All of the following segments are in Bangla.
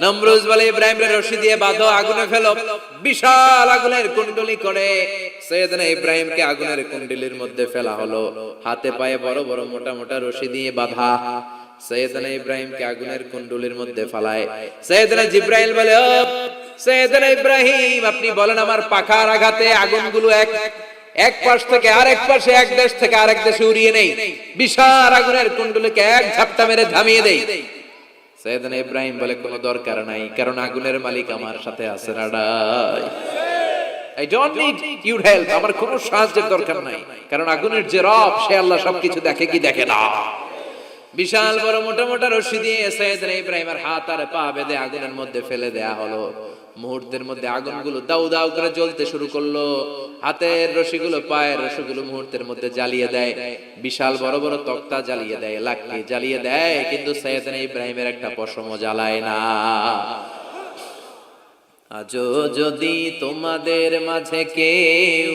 নমরুদ বলে ইব্রাহিমের রশি দিয়ে বাঁধো, আগুনে ফেলো। বিশাল আগুনের কুণ্ডলি করে সৈয়দনা ইব্রাহিমকে আগুনের কুণ্ডলির মধ্যে ফেলা হলো। হাতে পায়ে বড় বড় মোটা মোটা রশি দিয়ে বাঁধা সৈয়দনা ইব্রাহিমকে আগুনের কুণ্ডলির মধ্যে ফালায়। সৈয়দনা জিব্রাইল বলে, ও সৈয়দনা ইব্রাহিম, আপনি বলেন আমার পাখার আঘাতে আগুনগুলো এক পাশ থেকে আরেক পাশে, এক দেশ থেকে আরেক দেশে উড়িয়ে নেই, বিশাল আগুনের কুণ্ডলিকে এক ঝাপটা মেরে থামিয়ে দেই। সৈয়দনা ইব্রাহিম বলে কোনো দরকার নাই, কারণ আগুনের মালিক আমার সাথে আছে। রাডাই, I don't need your help, আমার কোনো সাহায্যের দরকার নাই, কারণ আগুনের যে রব সে আল্লাহ সবকিছু দেখে কি দেখে না। বিশাল বড় মোটা মোটা রশি দিয়ে সৈয়দনা ইব্রাহিমের হাত আর পা বেঁধে আগুনের মধ্যে ফেলে দেয়া হলো। মুহূর্তের মধ্যে আগুনগুলো দাউ দাউ করে জ্বলতে শুরু করলো। হাতের রশিগুলো পায়ের রশিগুলো মুহূর্তের মধ্যে জ্বালিয়ে দেয়। বিশাল বড় বড় তক্তা জ্বালিয়ে দেয়, লাকড়ি জ্বালিয়ে দেয়, কিন্তু সৈয়দনা ইব্রাহিমের একটা পশমও জ্বালায় না। আজও যদি তোমাদের মাঝে কেউ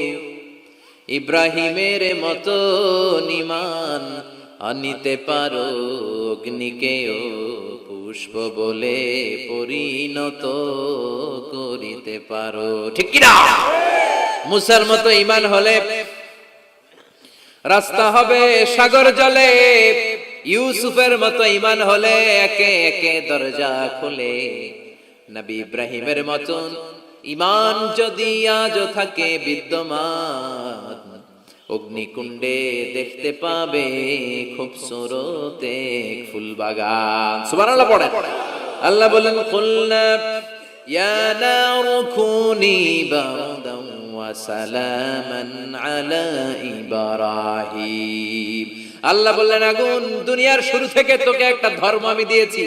ইব্রাহিমের মতো ঈমান আনিতে পারো, অগ্নিকেও পুষ্প বলে পরিণত করিতে পারো, ঠিক কি না? মুসার মতো ঈমান হলে রাস্তা হবে সাগর জলে, ইউসুফের মতো ঈমান হলে একে একে দরজা খুলে। নবী ইব্রাহিমের মতন ঈমান যদি আজও থাকে বিদ্যমান, অগ্নিকুণ্ডে দেখতে পাবে খুবসুরত এক ফুল বাগান। সুবহানাল্লাহ পড়ে। আল্লাহ বলেন, কুলনা ইয়া নারু কুনি বারদান ওয়া সালামান আলা ইব্রাহিম। আল্লাহ বললেন, আগুন, দুনিয়ার শুরু থেকে তোকে একটা ধর্ম আমি দিয়েছি,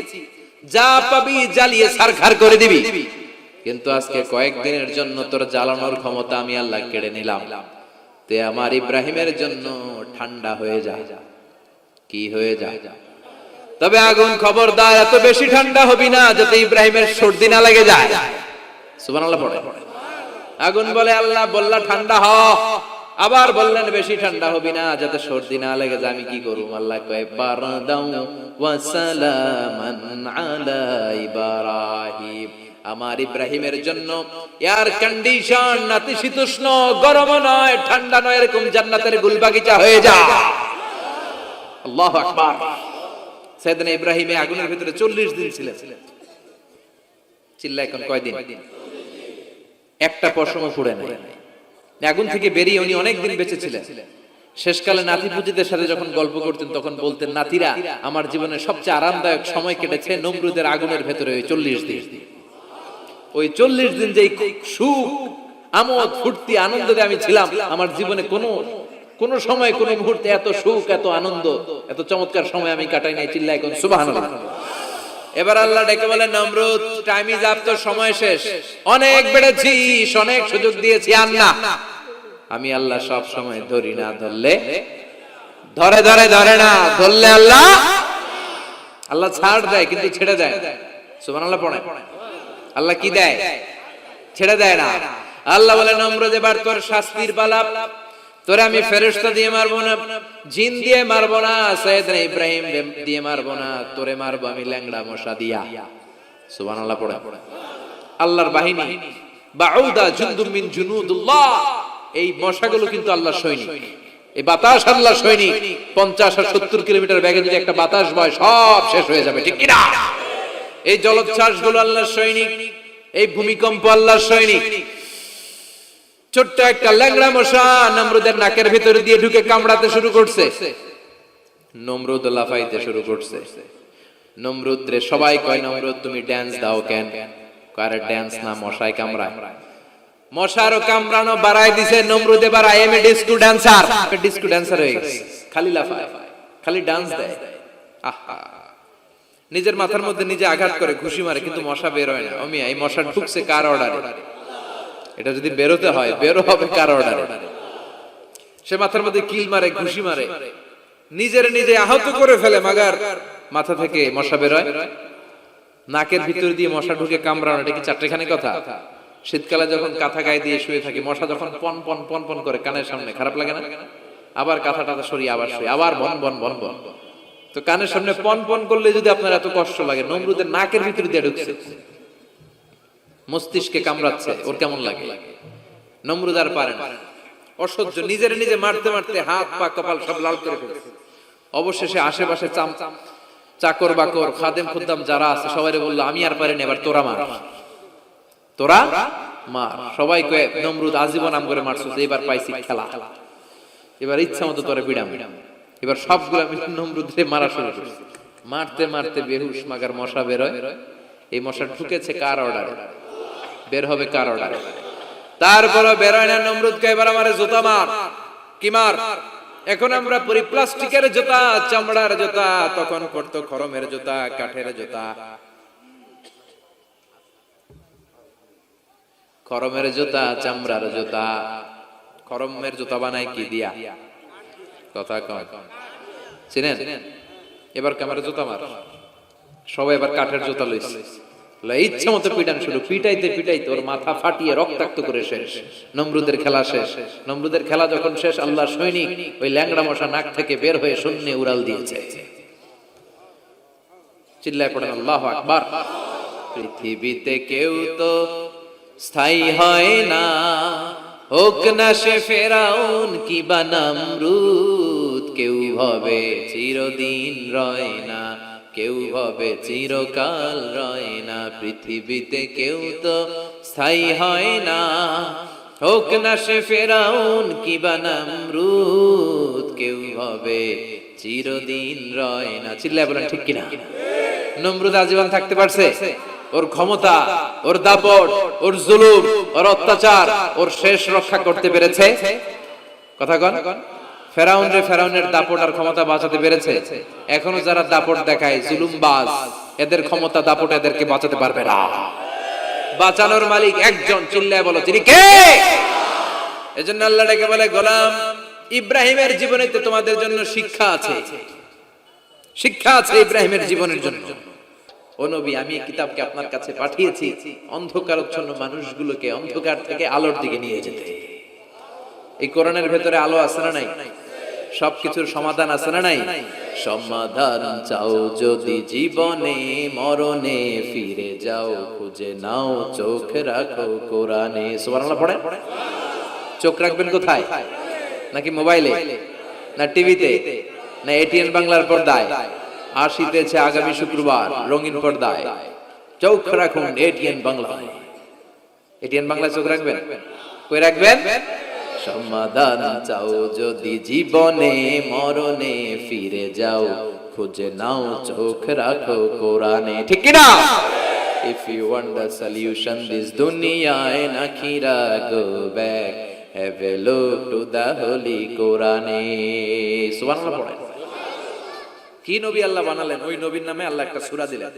যা পাবি জ্বালিয়ে ছারখার করে দিবি, কিন্তু আজকে কয়েকদিনের জন্য তোর জ্বালানোর ক্ষমতা আমি আল্লাহ কেড়ে নিলাম। তে আমার ইব্রাহিমের জন্য ঠান্ডা হয়ে যা। কি হয়ে যা? তবে আগুন খবরদার এত বেশি ঠান্ডা হবি না যাতে ইব্রাহিমের সর্দি না লেগে যায়। সুবহানাল্লাহ পড়ে। আগুন বলে, আল্লাহ বললা ঠান্ডা হ, আবার বললেন বেশি ঠান্ডা হবি না যাতে সর্দি না লেগে যায়। আমি কি করব? আল্লাহ কয়, বারদাউ ওয়া সালামান আলা ইব্রাহিম। আমার ইব্রাহিমের জন্য এয়ার কন্ডিশন, নাতিশীতোষ্ণ, গরম নয়, ঠান্ডা নয়, এরকম জান্নাতের গুলবাগিচা হয়ে যা। আল্লাহু আকবার। সাইয়েদনা ইব্রাহিম আগুনের ভিতরে 40 দিন ছিলেন। চিল্লা এখন কয়দিন? একটা পশমও পুড়ে নাই। আগুন থেকে বেরিয়ে উনি অনেক দিন বেঁচে ছিলেন। শেষকালে নাতি পুতিদের সাথে যখন গল্প করতেন তখন বলতেন, নাতিরা, আমার জীবনের সবচেয়ে আরামদায়ক সময় কেটেছে নমরুদের আগুনের ভেতরে ওই 40 দিন। ওই 40 দিন যে সুখ, আমোদ, ফুর্তি, আনন্দে আমি ছিলাম, আমার জীবনে কোনো সময়, কোনো মুহূর্তে এত সুখ, এত আনন্দ, এত চমৎকার সময় আমি কাটাই নাই। চিল্লা এখন সুবহানাল্লাহ। এবার আল্লাহ ডেকে বলেন, নমরুদ, টাইম ইজ আপ, তোর সময় শেষ, অনেক বেড়েছিস, অনেক সুযোগ দিয়েছি, আর না। আমি আল্লাহ সব সময় ধরি না, ধরলে ধরে না, ধরলে আল্লাহ ছাড় দেয় কিন্তু ছেড়ে দেয়। সুবহানাল্লাহ পড়ে। আল্লাহ কি দেয়? ছেড়ে দেয় না। আল্লাহ বলে, নমরুদ, এবার তোর শাস্তির পালা। তোরে আমি ফেরেশতা দিয়ে মারবো না, জিন দিয়ে মারবো না, সাইয়েদনা ইব্রাহিম দিয়ে মারবো না, তোরে মারবো আমি ল্যাংড়া মশা দিয়া। সুবহানাল্লাহ পড়ে। আল্লাহর বাহিনী, বাউদা জুনদুম মিন জুনুদুল্লাহ, এই মশাগুলো কিন্তু আল্লাহর সৈনিক। এই বাতাস আল্লাহর সৈনিক। 50 আর 70 কিলোমিটার বেগে যদি একটা বাতাস বয়, সব শেষ হয়ে যাবে, ঠিক কি না? এই জলোচ্ছ্বাস গুলো আল্লাহর সৈনিক, এই ভূমিকম্প আল্লাহর সৈনিক। ছোট্ট একটা ল্যাংড়া মশা নমরুদের নাকের ভিতরে দিয়ে ঢুকে কামড়াতে শুরু করছে। নমরুদ লাফাইতে শুরু করছে। নমরুদ রে সবাই কয়, নমরুদ তুমি ড্যান্স দাও কেন? কারে ড্যান্স না, মশায় কামড়ায়। মশারও কামড়ানো বাড়ায় দিছে নমরুদ। এবার I M A disco dancer, disco dancer হয়ে গেছে। খালি লাফায়, খালি ডান্স দেয়। আহা, নিজের মাথার মধ্যে নিজে আঘাত করে, ঘুষি মারে, কিন্তু মশা বের হয় না। অমিয়া, এই মশা ঢুকছে কার অর্ডারে? এটা যদি বেরোতে হয়, বেরো হবে কার অর্ডারে? সে মাথার মধ্যে কিল মারে, ঘুষি মারে, নিজের নিজে আহত করে ফেলে, মাগার মাথা থেকে মশা বের হয়। নাকের ভিতর দিয়ে মশা ঢুকে কামড়ানো, এটা কি চারটেখানি কথা? শীতকালে যখন কাঁথা গায়ে দিয়ে শুয়ে থাকি, মশা যখন পন পন পন পন করে কানের সামনে, খারাপ লাগে না? আবার কাঁথা টাথা সরিয়ে আবার শুয়ে, আবার বন বন বন বন। তো কানের সামনে পন পন করলে যদি আপনার এত কষ্ট লাগে, নমরুদের নাকের ভিতরে দিয়ে ঢুকছে, মস্তিষ্কে কামড়াচ্ছে, ওর কেমন লাগে? নমরুদ আর পারে না, অসহ্য, নিজের নিজে মারতে মারতে হাত পা কপাল সব লাল করে ফেলেছে। অবশেষে আশেপাশে চাকর বাকর খাদেম খুদ্দাম যারা আছে সবাই বললো, আমি আর পারিনি, এবার তোরা মার, তোরা মার। সবাই কয়ে, নমরুদ আজীবন নাম করে মারছো, এবার পাইছি খেলা, এবার ইচ্ছা মতো তোরে পিড়াম। এবার সবগুলা মিলে নমরুদরে মারা শুরু করছে। মারতে মারতে বেহুশ মাগার মশা বেরোয়। এই মশা ঢুকেছে কার অর্ডারে? বের হবে কার অর্ডারে? তারপরে বেরোয় না, নমরুদকে এবার আমারে জুতা মার। কি মার? এখন আমরা পরি প্লাস্টিকের জুতা, চামড়ার জুতা, তখন পড়তো খরমের জুতা, কাঠের জুতা। খরমের জুতা, চামড়ার জুতা। খরমের জুতা বানায় কি দিয়া? কথা কয় চিনেন? এবার ক্যামেরা জুতা মার। সবাই এবার কাঠের জুতা লইছে, ইচ্ছা মতো পিটান শুরু। পিটাইতে পিটাইতে ওর মাথা ফাটিয়ে রক্তাক্ত করে শেষ। নমরুদের খেলা শেষ। নমরুদের খেলা যখন শেষ, আল্লাহর সৈনিক ওই ল্যাংড়া মশা নাক থেকে বের হয়ে শূন্যে উড়াল দিয়েছে। চিল্লায় পড়েন আল্লাহু আকবার। পৃথিবীতে কেউ তো স্থায়ী হয় না, হোক না সে ফেরাউন কিবা নমরুদ। কেউ ভাবে চিরদিন রয় না, কেউ ভাবে চিরকাল রয় না। পৃথিবীতে কেউ তো স্থায়ী হয় না, হোক না সে ফেরাউন কিবা নমরুদ। কেউ ভাবে চিরদিন রয় না। চিল্লায় বলেন ঠিক কিনা? নমরুদ আজীবন থাকতে পারছে? ওর ক্ষমতা, ওর দাপট, ওর জুলুম, ওর অত্যাচার, ওর শেষ রক্ষা করতে পেরেছে? কথা কন। ফেরাউন রে ফেরাউনের দাপট আর ক্ষমতা বাঁচাতে পেরেছে? এখনো যারা দাপট দেখায়, জুলুমবাজ, এদের ক্ষমতা দাপট এদেরকে বাঁচাতে পারবে না। বাঁচানোর মালিক একজন, চিল্লায় বলো তিনি কে? এজন্য আল্লাহ ডেকে বলে, গোলাম ইব্রাহিমের জীবনেতে তোমাদের জন্য শিক্ষা আছে, শিক্ষা আছে ইব্রাহিমের জীবনের জন্য। ও নবী, আমি এই কিতাবকে আপনার কাছে পাঠিয়েছি অন্ধকারাচ্ছন্ন মানুষগুলোকে অন্ধকার থেকে আলোর দিকে নিয়ে যেতে। এই কোরআনের ভেতরে আলো আছে না নাই? সবকিছুর সমাধান আছে না নাই? সমাধান চাও যদি জীবনে, মরণে ফিরে যাও, খুঁজে নাও চোখ রাখো কোরআনে। সুবহানাল্লাহ পড়েন। চোখ রাখবেন কোথায়? নাকি মোবাইলে, না টিভিতে, না এটিএন বাংলার পর্দায়? আসিতেছে আগামী শুক্রবার রঙিন পর্দায়, চোখ রাখুন এটিএন বাংলায়। এটিএন বাংলায় চোখ রাখবেন? কই রাখবেন? সমাধান চাও যদি জীবনে, মরণে ফিরে যাও, খুঁজে নাও চোখ রাখো কোরআনে। ঠিক কি না? If you want the solution this dunya and akhirah, go back, have a look to the holy Quran. সুবহানাল্লাহ পড়েন। কি নবী আল্লাহ বানালেন, ওই নবীর নামে আল্লাহ একটা সূরা দিলেন।